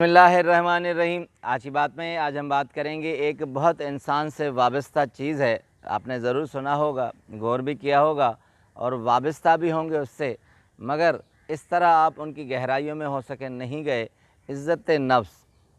बिस्मिल्लाहिर्रहमानिर्रहीम। आज की बात में हम बात करेंगे एक बहुत इंसान से वाबस्ता चीज़ है। आपने ज़रूर सुना होगा, गौर भी किया होगा और वाबस्ता भी होंगे उससे, मगर इस तरह आप उनकी गहराइयों में हो सके नहीं गए। इज़्ज़त नफ्स,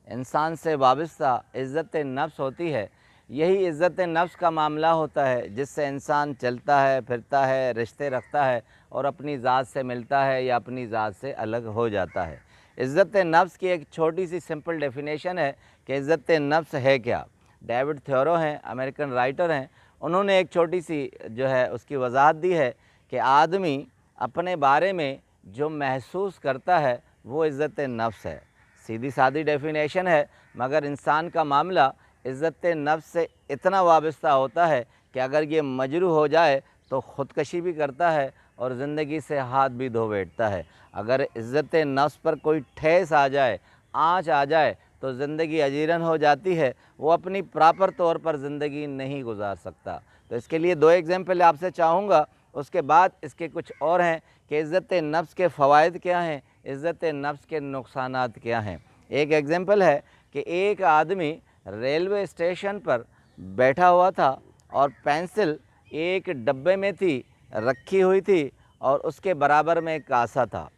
इंसान से वाबस्ता इज़्ज़त नफ्स होती है। यही इज़्ज़त नफ्स का मामला होता है जिससे इंसान चलता है, फिरता है, रिश्ते रखता है और अपनी ज़ात से मिलता है या अपनी ज़ात से अलग हो जाता है। इज़्ज़त नफ्स की एक छोटी सी सिंपल डेफिनेशन है कि इज़्ज़त नफ्स है क्या। डेविड थ्योरो हैं, अमेरिकन राइटर हैं, उन्होंने एक छोटी सी जो है उसकी वजाहत दी है कि आदमी अपने बारे में जो महसूस करता है वो इज़्ज़त नफ्स है। सीधी सादी डेफिनेशन है, मगर इंसान का मामला इज़्ज़त नफ्स से इतना वाबस्ता होता है कि अगर ये मजरू हो जाए तो ख़ुदकशी भी करता है और ज़िंदगी से हाथ भी धो बैठता है। अगर इज़्ज़त नफ्स पर कोई ठेस आ जाए, आँच आ जाए तो ज़िंदगी अजीरन हो जाती है, वो अपनी प्रॉपर तौर पर ज़िंदगी नहीं गुजार सकता। तो इसके लिए दो एग्ज़ाम्पल आपसे चाहूँगा, उसके बाद इसके कुछ और हैं कि इज़्ज़त नफ्स के फ़वाइद क्या हैं, इज़्ज़त नफ्स के नुकसानात क्या हैं। एक एग्ज़ाम्पल है कि एक आदमी रेलवे स्टेशन पर बैठा हुआ था और पेंसिल एक डब्बे में थी, रखी हुई थी और उसके बराबर में एक कासा था।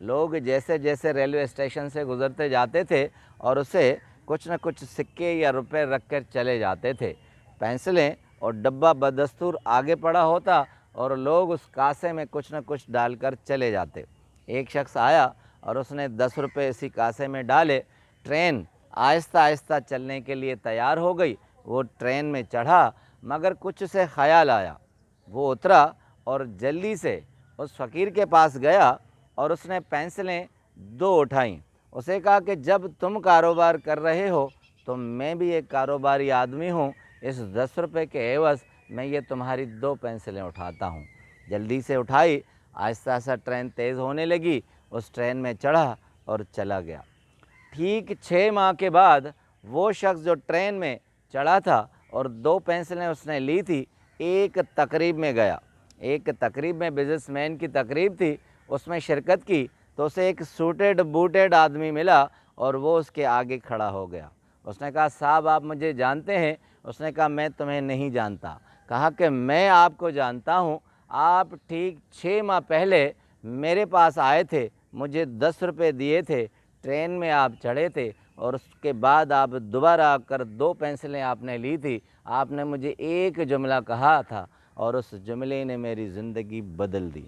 लोग जैसे जैसे रेलवे स्टेशन से गुज़रते जाते थे और उसे कुछ न कुछ सिक्के या रुपए रख कर चले जाते थे। पेंसिलें और डब्बा बदस्तूर आगे पड़ा होता और लोग उस कासे में कुछ न कुछ डालकर चले जाते। एक शख्स आया और उसने 10 रुपये इसी कासे में डाले। ट्रेन आहिस्ता आहिस्ता चलने के लिए तैयार हो गई। वो ट्रेन में चढ़ा, मगर कुछ उसे ख़याल आया। वो उतरा और जल्दी से उस फ़कीर के पास गया और उसने पेंसिलें 2 उठाईं। उसे कहा कि जब तुम कारोबार कर रहे हो तो मैं भी एक कारोबारी आदमी हूँ, इस 10 रुपये के एवज़ मैं ये तुम्हारी 2 पेंसिलें उठाता हूँ। जल्दी से उठाई, आहिस्ता आहिस्ता ट्रेन तेज़ होने लगी, उस ट्रेन में चढ़ा और चला गया। ठीक 6 माह के बाद वो शख्स जो ट्रेन में चढ़ा था और 2 पेंसिलें उसने ली थी, एक तकरीब में गया। एक तकरीब में बिजनेसमैन की तकरीब थी, उसमें शिरकत की तो उसे एक सूटेड बूटेड आदमी मिला और वो उसके आगे खड़ा हो गया। उसने कहा, साहब आप मुझे जानते हैं? उसने कहा, मैं तुम्हें नहीं जानता। कहा कि मैं आपको जानता हूँ, आप ठीक 6 माह पहले मेरे पास आए थे, मुझे 10 रुपये दिए थे, ट्रेन में आप चढ़े थे और उसके बाद आप दोबारा आकर 2 पेंसिलें आपने ली थी। आपने मुझे एक जुमला कहा था और उस जुमले ने मेरी ज़िंदगी बदल दी।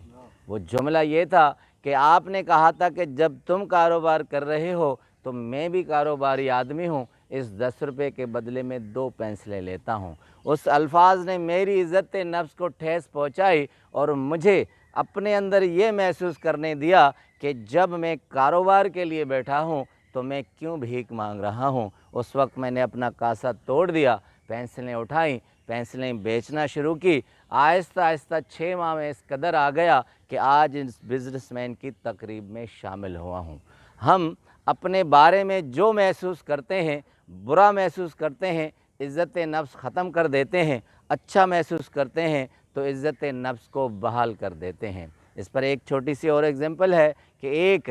वो जुमला ये था कि आपने कहा था कि जब तुम कारोबार कर रहे हो तो मैं भी कारोबारी आदमी हूँ, इस 10 रुपये के बदले में 2 पेंसिलें लेता हूँ। उस अल्फाज ने मेरी इज़्ज़त नफ्स को ठेस पहुँचाई और मुझे अपने अंदर ये महसूस करने दिया कि जब मैं कारोबार के लिए बैठा हूँ तो मैं क्यों भीख मांग रहा हूँ। उस वक्त मैंने अपना कासा तोड़ दिया, पेंसिलें उठाई, पेंसिलें बेचना शुरू की। आहिस्ता आहिस्ता 6 माह में इस कदर आ गया कि आज इस बिजनेसमैन की तकरीब में शामिल हुआ हूँ। हम अपने बारे में जो महसूस करते हैं, बुरा महसूस करते हैं, इज़्ज़त नफ्स ख़त्म कर देते हैं। अच्छा महसूस करते हैं तो इज़्ज़त नफ्स को बहाल कर देते हैं। इस पर एक छोटी सी और एग्ज़ाम्पल है कि एक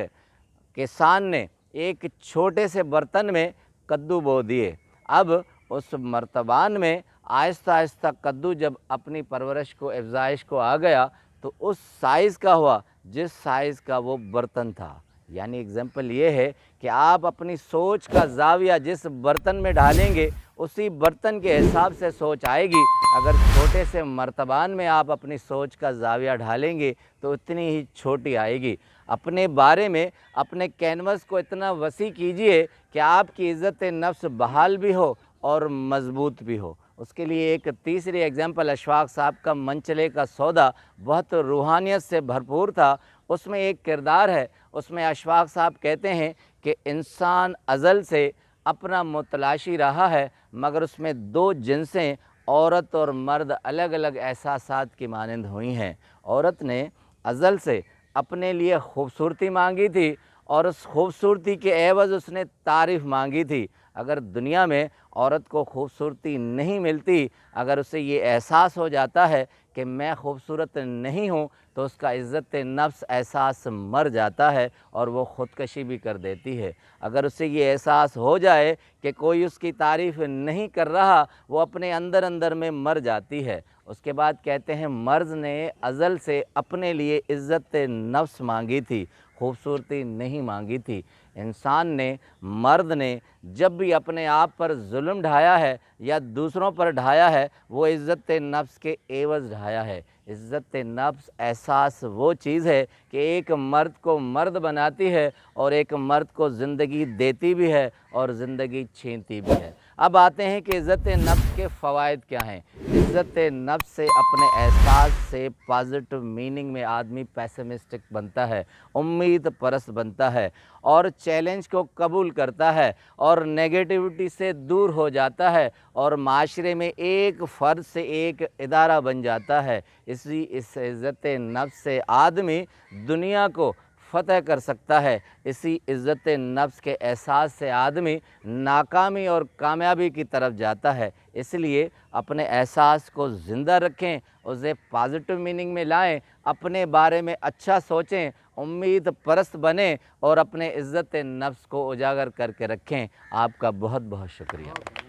किसान ने एक छोटे से बर्तन में कद्दू बो दिए। अब उस मर्तबान में आहिस्ता आहिस्ता कद्दू जब अपनी परवरिश को, अफ़ज़ाइश को आ गया तो उस साइज़ का हुआ जिस साइज़ का वो बर्तन था। यानी एग्ज़ाम्पल ये है कि आप अपनी सोच का ज़ाविया जिस बर्तन में डालेंगे उसी बर्तन के हिसाब से सोच आएगी। अगर छोटे से मर्तबान में आप अपनी सोच का ज़ाविया ढालेंगे तो उतनी ही छोटी आएगी। अपने बारे में अपने कैनवस को इतना वसी कीजिए कि आपकी इज़्ज़त नफ्स बहाल भी हो और मज़बूत भी हो। उसके लिए एक तीसरी एग्ज़ाम्पल अशफाक़ साहब का मनचले का सौदा बहुत रूहानियत से भरपूर था। उसमें एक किरदार है, उसमें अशफाक़ साहब कहते हैं कि इंसान अज़ल से अपना मुतलाशी रहा है, मगर उसमें 2 जिनसें औरत और मर्द अलग अलग एहसासात की मानंद हुई हैं। औरत ने अज़ल से अपने लिए खूबसूरती मांगी थी और उस खूबसूरती के एवज़ उसने तारीफ़ मांगी थी। अगर दुनिया में औरत को खूबसूरती नहीं मिलती, अगर उसे ये एहसास हो जाता है कि मैं खूबसूरत नहीं हूँ, तो उसका इज़्ज़त नफ्स एहसास मर जाता है और वो ख़ुदकशी भी कर देती है। अगर उसे ये एहसास हो जाए कि कोई उसकी तारीफ़ नहीं कर रहा, वो अपने अंदर अंदर में मर जाती है। उसके बाद कहते हैं मर्ज़ ने अज़ल से अपने लिए इज़्ज़त नफ्स मांगी थी, खूबसूरती नहीं मांगी थी। इंसान ने, मर्द ने जब भी अपने आप पर जुल्म ढाया है या दूसरों पर ढाया है, वो इज़्ज़त नफ्स के एवज़ ढाया है। इज़्ज़त नफ्स एहसास वो चीज़ है कि एक मर्द को मर्द बनाती है और एक मर्द को ज़िंदगी देती भी है और ज़िंदगी छीनती भी है। अब आते हैं कि इज़्ज़त नफ्स के फ़वाइद क्या हैं। इज़्ज़त नफ्स से, अपने एहसास से पॉजिटिव मीनिंग में आदमी पेसिमिस्टिक बनता है, उम्मीद परस्त बनता है और चैलेंज को कबूल करता है और नेगेटिविटी से दूर हो जाता है और माशरे में एक फ़र्द से एक इदारा बन जाता है। इस इज़्ज़त नफ्स से आदमी दुनिया को फ़तह कर सकता है। इसी इज़्ज़त नफ्स के एहसास से आदमी नाकामी और कामयाबी की तरफ जाता है। इसलिए अपने एहसास को ज़िंदा रखें, उसे पॉजिटिव मीनिंग में लाएं, अपने बारे में अच्छा सोचें, उम्मीद परस्त बनें और अपने इज़्ज़त नफ्स को उजागर करके रखें। आपका बहुत बहुत शुक्रिया।